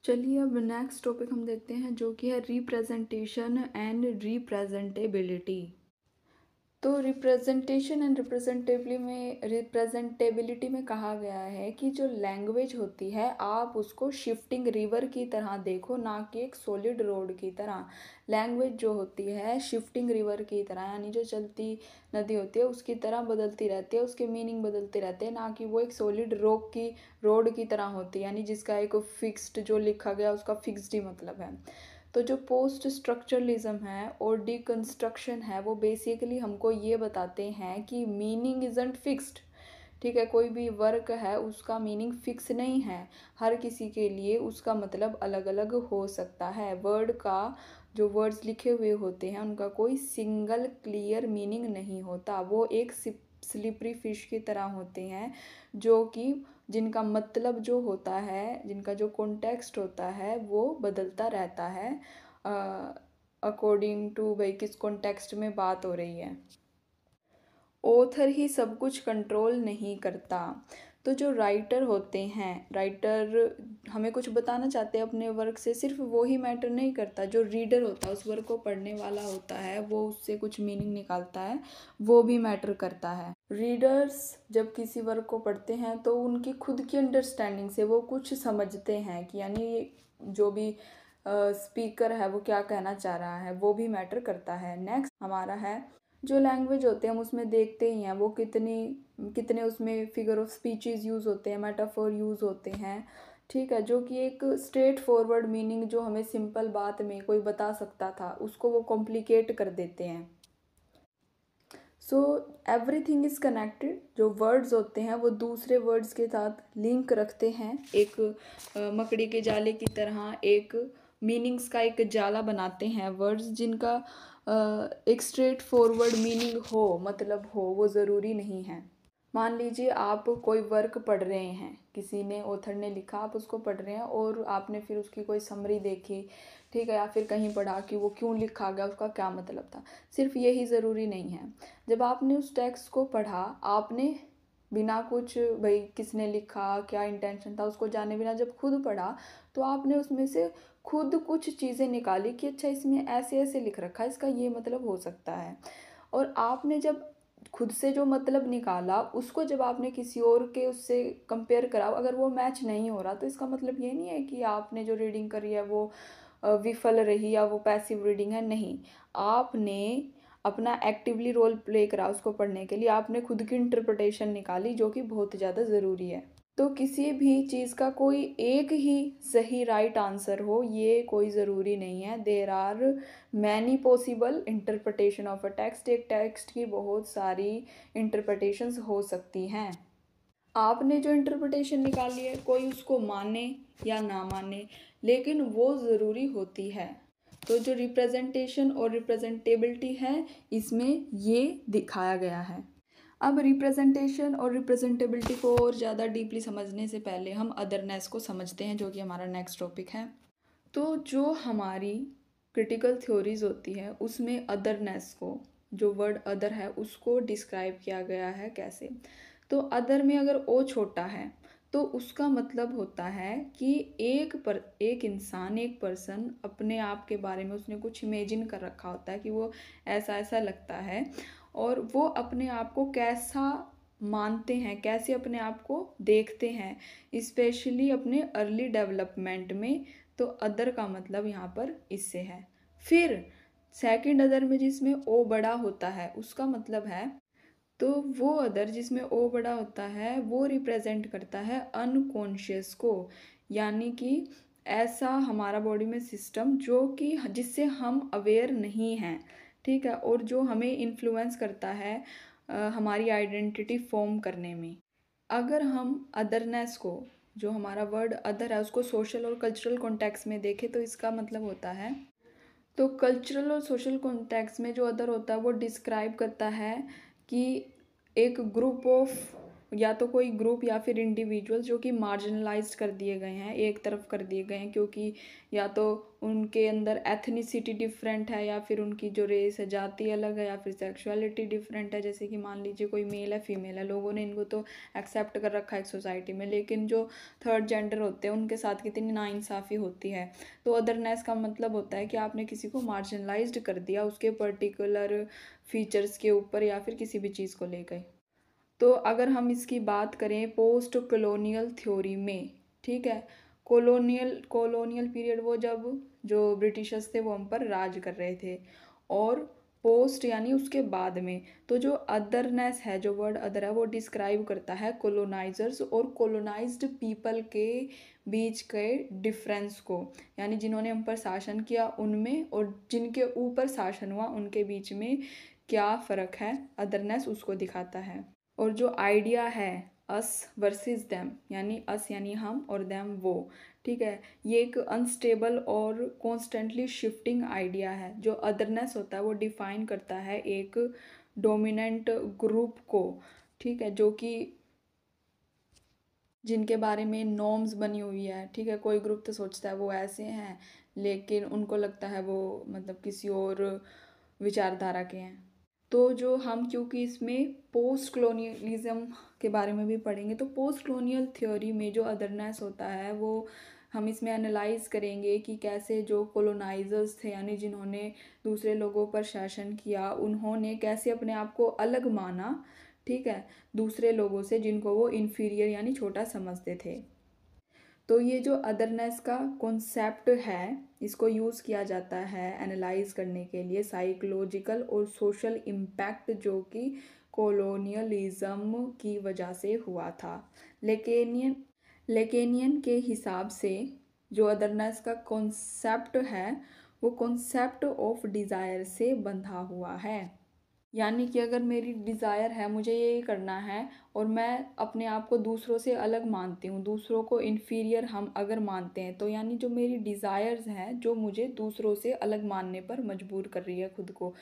चलिए अब next topic हम देखते हैं जो कि है रिप्रेजेंटेशन एंड रिप्रेजेंटेबिलिटी। तो रिप्रेजेंटेशन एंड रिप्रेजेंटेबिलिटी में कहा गया है कि जो लैंग्वेज होती है आप उसको शिफ्टिंग रिवर की तरह देखो, ना कि एक सॉलिड रोड की तरह। लैंग्वेज जो होती है शिफ्टिंग रिवर की तरह, यानी जो चलती नदी होती है उसकी तरह बदलती रहती है, उसके मीनिंग बदलते रहते हैं, ना कि वो एक सॉलिड रॉक की रोड की तरह होती है, यानी जिसका एक फिक्स्ड जो लिखा गया उसका फिक्स्ड ही मतलब है। तो जो पोस्ट स्ट्रक्चरलिज्म है और डिकंस्ट्रक्शन है वो बेसिकली हमको ये बताते हैं कि मीनिंग इज़ंट फिक्स्ड। ठीक है, कोई भी वर्क है उसका मीनिंग फिक्स नहीं है, हर किसी के लिए उसका मतलब अलग अलग हो सकता है। वर्ड का जो वर्ड्स लिखे हुए होते हैं उनका कोई सिंगल क्लियर मीनिंग नहीं होता, वो एक स्लिपरी फिश की तरह होते हैं जो कि जिनका मतलब जो होता है, जिनका जो कॉन्टेक्स्ट होता है वो बदलता रहता है अकॉर्डिंग टू भाई किस कॉन्टेक्स्ट में बात हो रही है। ऑथर ही सब कुछ कंट्रोल नहीं करता। तो जो राइटर होते हैं, राइटर हमें कुछ बताना चाहते हैं अपने वर्क से, सिर्फ वो ही मैटर नहीं करता, जो रीडर होता है उस वर्क को पढ़ने वाला होता है वो उससे कुछ मीनिंग निकालता है, वो भी मैटर करता है। रीडर्स जब किसी वर्क को पढ़ते हैं तो उनकी खुद की अंडरस्टैंडिंग से वो कुछ समझते हैं कि यानी जो भी स्पीकर है वो क्या कहना चाह रहा है, वो भी मैटर करता है। नेक्स्ट हमारा है जो लैंग्वेज होते हैं हम उसमें देखते ही हैं वो कितनी कितने उसमें फिगर ऑफ स्पीचेस यूज़ होते हैं, मेटाफोर यूज़ होते हैं। ठीक है, जो कि एक स्ट्रेट फॉरवर्ड मीनिंग जो हमें सिंपल बात में कोई बता सकता था उसको वो कॉम्प्लिकेट कर देते हैं। So everything is connected. जो वर्ड्स होते हैं वो दूसरे वर्ड्स के साथ लिंक रखते हैं, एक मकड़ी के जाले की तरह एक मीनिंग्स का एक जाला बनाते हैं वर्ड्स, जिनका एक स्ट्रेट फॉरवर्ड मीनिंग हो, मतलब हो, वो ज़रूरी नहीं है। मान लीजिए आप कोई वर्क पढ़ रहे हैं, किसी ने ऑथर ने लिखा, आप उसको पढ़ रहे हैं और आपने फिर उसकी कोई समरी देखी, ठीक है, या फिर कहीं पढ़ा कि वो क्यों लिखा गया, उसका क्या मतलब था। सिर्फ यही ज़रूरी नहीं है। जब आपने उस टेक्स्ट को पढ़ा, आपने बिना कुछ भाई किसने लिखा क्या इंटेंशन था उसको जाने बिना जब खुद पढ़ा, तो आपने उसमें से खुद कुछ चीज़ें निकाली कि अच्छा इसमें ऐसे ऐसे लिख रखा है, इसका ये मतलब हो सकता है। और आपने जब खुद से जो मतलब निकाला उसको जब आपने किसी और के उससे कंपेयर करा, अगर वो मैच नहीं हो रहा तो इसका मतलब ये नहीं है कि आपने जो रीडिंग करी है वो विफल रही या वो पैसिव रीडिंग है। नहीं, आपने अपना एक्टिवली रोल प्ले करा उसको पढ़ने के लिए, आपने खुद की इंटरप्रिटेशन निकाली जो कि बहुत ज़्यादा ज़रूरी है। तो किसी भी चीज़ का कोई एक ही सही राइट आंसर हो ये कोई ज़रूरी नहीं है। There are many possible interpretation of a text. एक टेक्स्ट की बहुत सारी इंटरप्रटेशंस हो सकती हैं। आपने जो इंटरप्रटेशन निकाली है कोई उसको माने या ना माने, लेकिन वो ज़रूरी होती है। तो जो रिप्रेजेंटेशन और रिप्रेजेंटेबिलिटी है इसमें ये दिखाया गया है। अब रिप्रेजेंटेशन और रिप्रेजेंटेबिलिटी को और ज़्यादा डीपली समझने से पहले हम अदरनेस को समझते हैं जो कि हमारा नेक्स्ट टॉपिक है। तो जो हमारी क्रिटिकल थ्योरीज होती है उसमें अदरनेस को, जो वर्ड अदर है उसको डिस्क्राइब किया गया है कैसे। तो अदर में अगर ओ छोटा है तो उसका मतलब होता है कि एक इंसान, एक पर्सन अपने आप के बारे में उसने कुछ इमेजिन कर रखा होता है कि वो ऐसा ऐसा लगता है, और वो अपने आप को कैसा मानते हैं, कैसे अपने आप को देखते हैं, स्पेशली अपने अर्ली डेवलपमेंट में। तो अदर का मतलब यहाँ पर इससे है। फिर सेकंड अदर में जिसमें ओ बड़ा होता है उसका मतलब है, तो वो अदर जिसमें ओ बड़ा होता है वो रिप्रेजेंट करता है अनकॉन्शियस को, यानी कि ऐसा हमारा बॉडी में सिस्टम जो कि जिससे हम अवेयर नहीं हैं। ठीक है, और जो हमें इन्फ्लुएंस करता है हमारी आइडेंटिटी फॉर्म करने में। अगर हम अदरनेस को, जो हमारा वर्ड अदर है उसको सोशल और कल्चरल कॉन्टेक्स्ट में देखें तो इसका मतलब होता है, तो कल्चरल और सोशल कॉन्टेक्स्ट में जो अदर होता है वो डिस्क्राइब करता है कि एक ग्रुप ऑफ या तो कोई ग्रुप या फिर इंडिविजुअल जो कि मार्जिनलाइज्ड कर दिए गए हैं, एक तरफ कर दिए गए हैं, क्योंकि या तो उनके अंदर एथनिसिटी डिफरेंट है, या फिर उनकी जो रेस है, जाति अलग है, या फिर सेक्सुअलिटी डिफरेंट है। जैसे कि मान लीजिए कोई मेल है, फीमेल है, लोगों ने इनको तो एक्सेप्ट कर रखा है एक सोसाइटी में, लेकिन जो थर्ड जेंडर होते हैं उनके साथ कितनी नाइंसाफ़ी होती है। तो अदरनेस का मतलब होता है कि आपने किसी को मार्जिनलाइज्ड कर दिया उसके पर्टिकुलर फीचर्स के ऊपर या फिर किसी भी चीज़ को लेकर। तो अगर हम इसकी बात करें पोस्ट कॉलोनियल थ्योरी में, ठीक है, कॉलोनियल पीरियड वो जब जो ब्रिटिशर्स थे वो हम पर राज कर रहे थे, और पोस्ट यानी उसके बाद में। तो जो अदरनेस है, जो वर्ड अदर है, वो डिस्क्राइब करता है कॉलोनाइजर्स और कॉलोनाइज्ड पीपल के बीच के डिफरेंस को, यानी जिन्होंने हम पर शासन किया उनमें और जिनके ऊपर शासन हुआ उनके बीच में क्या फ़र्क है, अदरनेस उसको दिखाता है। और जो आइडिया है अस वर्सेस देम, यानी अस यानी हम और देम वो, ठीक है, ये एक अनस्टेबल और कॉन्स्टेंटली शिफ्टिंग आइडिया है। जो अदरनेस होता है वो डिफाइन करता है एक डोमिनेंट ग्रुप को, ठीक है, जो कि जिनके बारे में नॉर्म्स बनी हुई है, ठीक है। कोई ग्रुप तो सोचता है वो ऐसे हैं, लेकिन उनको लगता है वो मतलब किसी और विचारधारा के हैं। तो जो हम, क्योंकि इसमें पोस्ट कलोनियलिज्म के बारे में भी पढ़ेंगे, तो पोस्ट कलोनियल थ्योरी में जो अदरनेस होता है वो हम इसमें एनालाइज करेंगे कि कैसे जो कॉलोनाइजर्स थे, यानी जिन्होंने दूसरे लोगों पर शासन किया, उन्होंने कैसे अपने आप को अलग माना, ठीक है, दूसरे लोगों से जिनको वो इन्फीरियर यानी छोटा समझते थे। तो ये जो अदरनेस का कॉन्सेप्ट है इसको यूज़ किया जाता है एनालाइज करने के लिए साइकोलॉजिकल और सोशल इम्पैक्ट जो कि कॉलोनियलिज्म की वजह से हुआ था। लेकेनियन के हिसाब से जो अदरनेस का कॉन्सेप्ट है वो कॉन्सेप्ट ऑफ डिज़ायर से बंधा हुआ है। यानी कि अगर मेरी डिज़ायर है, मुझे ये करना है, और मैं अपने आप को दूसरों से अलग मानती हूँ, दूसरों को इन्फीरियर हम अगर मानते हैं, तो यानी जो मेरी डिज़ायर्स हैं जो मुझे दूसरों से अलग मानने पर मजबूर कर रही है खुद को।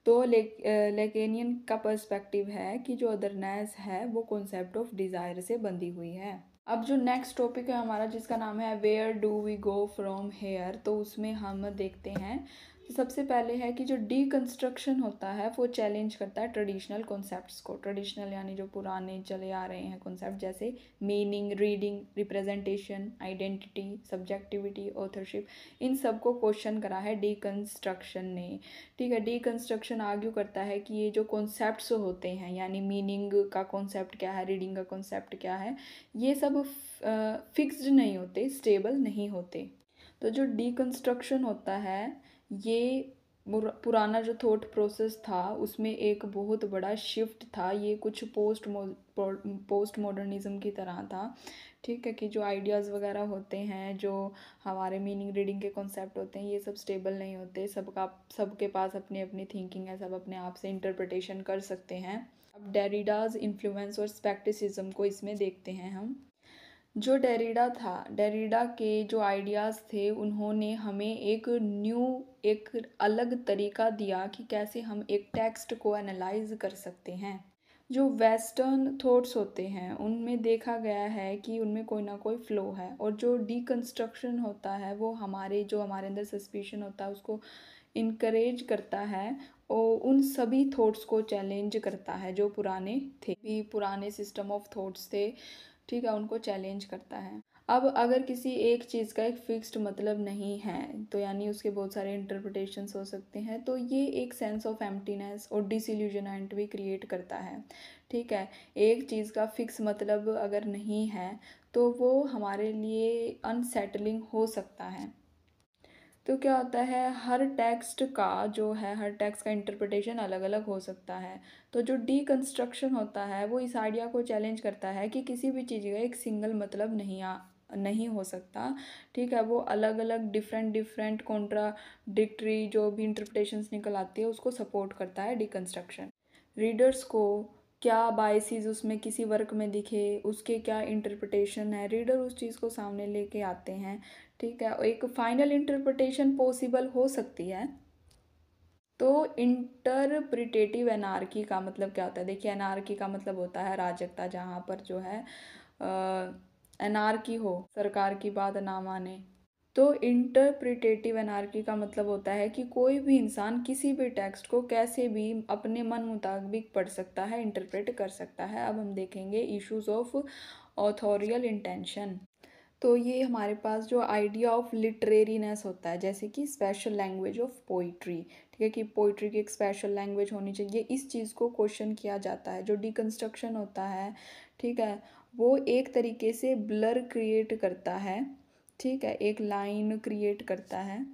तो लेकेनियन का पर्सपेक्टिव है कि जो अदरनेस है वो कॉन्सेप्ट ऑफ डिज़ायर से बंधी हुई है। अब जो नेक्स्ट टॉपिक है हमारा जिसका नाम है where do we go from here, तो उसमें हम देखते हैं तो सबसे पहले है कि जो डीकंस्ट्रक्शन होता है वो चैलेंज करता है ट्रेडिशनल कॉन्सेप्ट्स को। ट्रेडिशनल यानी जो पुराने चले आ रहे हैं कॉन्सेप्ट, जैसे meaning, reading, representation, identity, subjectivity, authorship, इन सब को क्वेश्चन करा है डीकंस्ट्रक्शन ने, ठीक है। डीकंस्ट्रक्शन आर्ग्यू करता है कि ये जो कॉन्सेप्ट्स होते हैं, यानी मीनिंग का कॉन्सेप्ट क्या है, रीडिंग का कॉन्सेप्ट क्या है, ये सब फिक्स्ड नहीं होते, स्टेबल नहीं होते। तो जो डीकंस्ट्रक्शन होता है ये पुराना जो थॉट प्रोसेस था उसमें एक बहुत बड़ा शिफ्ट था। ये कुछ पोस्ट मॉडर्निज्म की तरह था, ठीक है, कि जो आइडियाज़ वगैरह होते हैं, जो हमारे मीनिंग रीडिंग के कॉन्सेप्ट होते हैं, ये सब स्टेबल नहीं होते। सबके पास अपनी अपनी थिंकिंग है, सब अपने आप से इंटरप्रिटेशन कर सकते हैं। अब डेरिडाज इन्फ्लुएंस और स्पेक्टिसिज्म को इसमें देखते हैं हम। जो डेरिडा के जो आइडियाज़ थे उन्होंने हमें एक अलग तरीका दिया कि कैसे हम एक टेक्स्ट को एनालाइज कर सकते हैं। जो वेस्टर्न थॉट्स होते हैं उनमें देखा गया है कि उनमें कोई ना कोई फ्लो है, और जो डीकंस्ट्रक्शन होता है वो हमारे अंदर सस्पिशन होता है उसको इनकरेज करता है और उन सभी थॉट्स को चैलेंज करता है जो पुराने सिस्टम ऑफ थॉट्स थे, ठीक है, उनको चैलेंज करता है। अब अगर किसी एक चीज़ का एक फिक्स्ड मतलब नहीं है, तो यानी उसके बहुत सारे इंटरप्रिटेशंस हो सकते हैं, तो ये एक सेंस ऑफ एम्प्टीनेस और डिसइल्यूजनमेंट भी क्रिएट करता है, ठीक है। एक चीज़ का फिक्स मतलब अगर नहीं है तो वो हमारे लिए अनसेटलिंग हो सकता है। तो क्या होता है, हर टेक्स्ट का इंटरप्रिटेशन अलग अलग हो सकता है। तो जो डीकंस्ट्रक्शन होता है वो इस आइडिया को चैलेंज करता है कि किसी भी चीज़ का एक सिंगल मतलब नहीं हो सकता, ठीक है। वो अलग अलग डिफरेंट कॉन्ट्राडिक्टरी जो भी इंटरप्रिटेशंस निकल आती है उसको सपोर्ट करता है डीकंस्ट्रक्शन। रीडर्स को क्या बायसेस उसमें किसी वर्क में दिखे, उसके क्या इंटरप्रिटेशन है, रीडर उस चीज़ को सामने लेके आते हैं, ठीक है। एक फाइनल इंटरप्रिटेशन पॉसिबल हो सकती है, तो इंटरप्रिटेटिव एनार्की का मतलब क्या होता है? देखिए, एनार्की का मतलब होता है अराजकता, जहाँ पर जो है एनार्की हो, सरकार की बात ना माने। तो इंटरप्रिटेटिव एनार्की का मतलब होता है कि कोई भी इंसान किसी भी टेक्स्ट को कैसे भी अपने मन मुताबिक पढ़ सकता है, इंटरप्रेट कर सकता है। अब हम देखेंगे इश्यूज ऑफ ऑथोरियल इंटेंशन। तो ये हमारे पास जो आइडिया ऑफ लिटरेरीनेस होता है, जैसे कि स्पेशल लैंग्वेज ऑफ पोइट्री, ठीक है, कि पोइट्री की एक स्पेशल लैंग्वेज होनी चाहिए, इस चीज़ को क्वेश्चन किया जाता है। जो डिकन्स्ट्रक्शन होता है, ठीक है, वो एक तरीके से ब्लर क्रिएट करता है, ठीक है, एक लाइन क्रिएट करता है।